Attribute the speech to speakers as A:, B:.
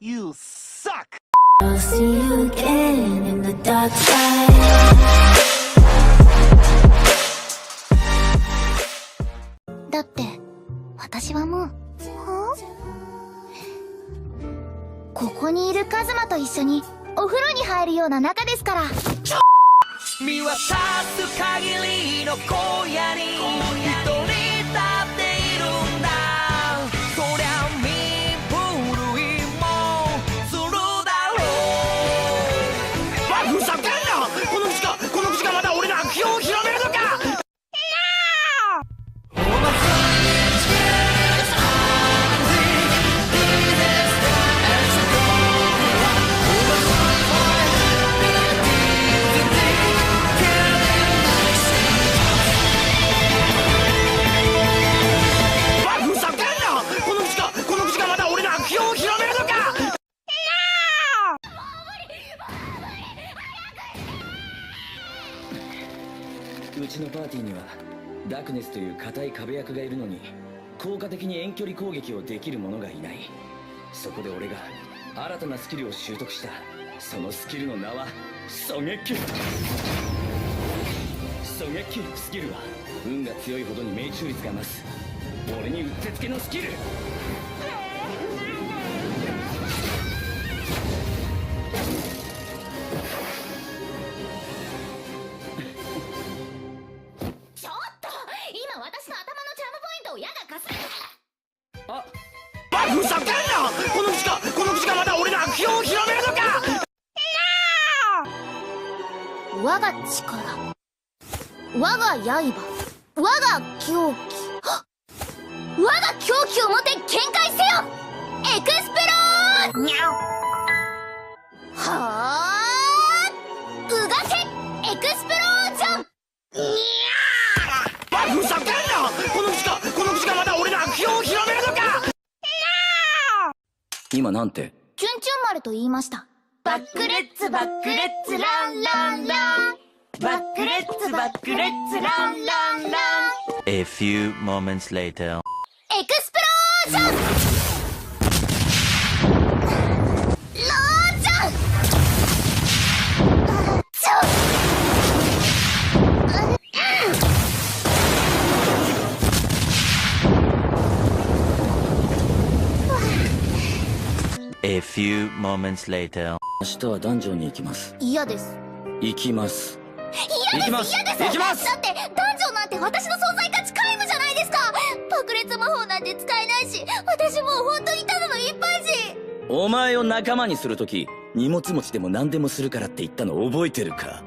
A: You suck!
B: I'll see you again in the dark side.
C: だって私はもうここにいるカズマと一緒にお風呂に入るような仲ですから。
D: 見渡す限りの荒野に一人立っているんだ。そりゃ身震いもするだろう。
A: ふざけんな！この口がまだ俺の悪評を広めるのか！
E: うちのパーティーにはダークネスという硬い壁役がいるのに効果的に遠距離攻撃をできる者がいない。そこで俺が新たなスキルを習得した。そのスキルの名は狙撃。狙撃スキルは運が強いほどに命中率が増す俺にうってつけのスキル。
A: ふざけんな！この口がまだ俺の悪評を広めるのか！
C: 我が力、我が刃、我が狂気、我が狂気をもて見解せよ！エクスペロー！にゃはーうがけエクスペロージョン！
A: ふざけんな！この口がまだ俺の悪評を広めるのか！
E: 今なんて？
C: チュンチュン丸と言いました。
D: バックレッツバックレッツランランラン。バックレッツバックレッツランランラン。
F: A few moments later.
C: エクスプロージョン！ロージョン！A
F: few moments later.
E: 明日はダンジョンに行きます。
C: 嫌です。
E: 行きます。
C: 嫌です。
E: 行きます。
C: だってダンジョンなんて私の存在価値皆無じゃないですか。爆裂魔法なんて使えないし、私もう本当にただの一般人。
E: お前を仲間にするとき荷物持ちでも何でもするからって言ったの覚えてるか？